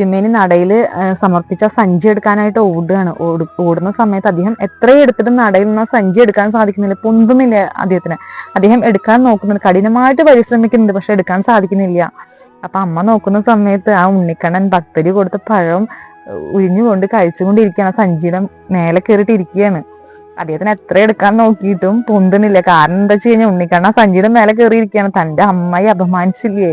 തിരുമേനി നടയിൽ സമർപ്പിച്ച സഞ്ചി എടുക്കാനായിട്ട് ഓടുന്ന സമയത്ത് അദ്ദേഹം എത്ര എടുത്തിട്ടും നടയിൽ നിന്ന് സഞ്ചി എടുക്കാൻ സാധിക്കുന്നില്ല, പൊന്തുന്നില്ല അദ്ദേഹത്തിന്. അദ്ദേഹം എടുക്കാൻ നോക്കുന്നുണ്ട്, കഠിനമായിട്ട് പരിശ്രമിക്കുന്നുണ്ട്, പക്ഷെ എടുക്കാൻ സാധിക്കുന്നില്ല. അപ്പൊ അമ്മ നോക്കുന്ന സമയത്ത് ആ ഉണ്ണിക്കണ്ണൻ ഭക്തര് കൊടുത്ത പഴം ഉഴിഞ്ഞുകൊണ്ട് കഴിച്ചുകൊണ്ടിരിക്കുകയാണ്, സഞ്ചിയുടെ മേലെ കയറിയിട്ട് ഇരിക്കുകയാണ്. അദ്ദേഹത്തിന് എത്ര എടുക്കാൻ നോക്കിയിട്ടും പൊന്തുന്നില്ല. കാരണം എന്താ വെച്ച് കഴിഞ്ഞാൽ ഉണ്ണിക്കണ്ണൻ സഞ്ചിയുടെ മേലെ കയറിയിരിക്കുകയാണ്. തന്റെ അമ്മയെ അപമാനിച്ചില്ലേ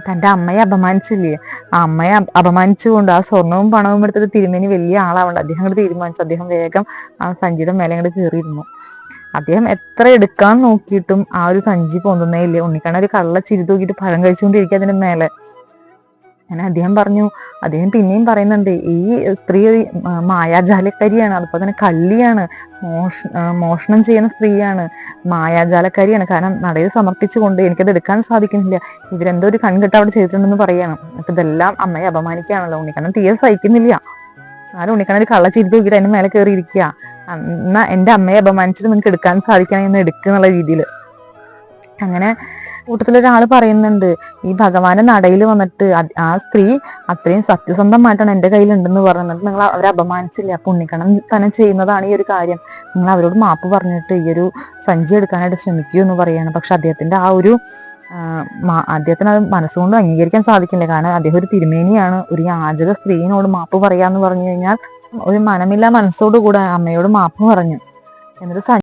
തന്റെ അമ്മയെ അപമാനിച്ചില്ലേ, ആ അമ്മയെ അപമാനിച്ചുകൊണ്ട് ആ സ്വർണവും പണവും എടുത്തിട്ട് തിരുമേനി വലിയ ആളാവണ്ട, അദ്ദേഹം അങ്ങോട്ട് തീരുമാനിച്ചു. അദ്ദേഹം വേഗം ആ സഞ്ചിയുടെ മേലെ അങ്ങോട്ട് കയറിയിരുന്നു. അദ്ദേഹം എത്ര എടുക്കാൻ നോക്കിയിട്ടും ആ ഒരു സഞ്ചി പൊന്തുന്നേ ഇല്ലേ. ഉണ്ണിക്കണ്ണൻ ഒരു കള്ള ചിരി തൂക്കിയിട്ട് പഴം കഴിച്ചുകൊണ്ടിരിക്കുക അതിന്റെ മേലെ. അങ്ങനെ അദ്ദേഹം പിന്നെയും പറയുന്നുണ്ട്, ഈ സ്ത്രീ ഒരു മായാജാലക്കാരിയാണ്, അതുപോലെ തന്നെ കള്ളിയാണ്, മോഷണം ചെയ്യുന്ന സ്ത്രീയാണ്, മായാജാലക്കാരിയാണ്. കാരണം നടയിൽ സമർപ്പിച്ചുകൊണ്ട് എനിക്കത് എടുക്കാൻ സാധിക്കുന്നില്ല, ഇവരെന്തോ ഒരു കൺകെട്ട് അവിടെ ചെയ്തിട്ടുണ്ടെന്ന് പറയാണ്. അപ്പൊ ഇതെല്ലാം അമ്മയെ അപമാനിക്കുകയാണല്ലോ. ഉണ്ണിക്കണ്ണൻ തീരെ സഹിക്കുന്നില്ല. ആരും ഉണ്ണിക്കണ്ണൻ ഒരു കള്ളച്ചിരി തൂക്കിയിട്ട് അതിന്റെ മേലെ കയറി ഇരിക്കുക. എന്നാ എന്റെ അമ്മയെ അപമാനിച്ചിട്ട് നിങ്ങൾക്ക് എടുക്കാൻ സാധിക്കണമെന്ന് എടുക്കുന്നുള്ള രീതിയിൽ. അങ്ങനെ കൂട്ടത്തിലൊരാൾ പറയുന്നുണ്ട്, ഈ ഭഗവാന്റെ നടയിൽ വന്നിട്ട് ആ സ്ത്രീ അത്രയും സത്യസന്ധമായിട്ടാണ് എന്റെ കയ്യിലുണ്ടെന്ന് പറഞ്ഞിട്ട് നിങ്ങൾ അവരെ അപമാനിച്ചില്ല. അപ്പൊ ഉണ്ണിക്കണ്ണൻ തന്നെ ചെയ്യുന്നതാണ് ഈ ഒരു കാര്യം. നിങ്ങൾ അവരോട് മാപ്പ് പറഞ്ഞിട്ട് ഈ ഒരു സഞ്ചി എടുക്കാനായിട്ട് ശ്രമിക്കൂ എന്ന് പറയാണ്. പക്ഷെ അദ്ദേഹത്തിന്റെ ആ ഒരു അദ്ദേഹത്തിന് അത് മനസ്സുകൊണ്ട് അംഗീകരിക്കാൻ സാധിക്കില്ല. കാരണം അദ്ദേഹം ഒരു തിരുമേനിയാണ്. ഒരു യാചക സ്ത്രീയോട് മാപ്പ് പറയാന്ന് പറഞ്ഞു കഴിഞ്ഞാൽ ഒരു മനമില്ല മനസ്സോടുകൂടെ അമ്മയോട് മാപ്പ് പറഞ്ഞു. എന്നിട്ട്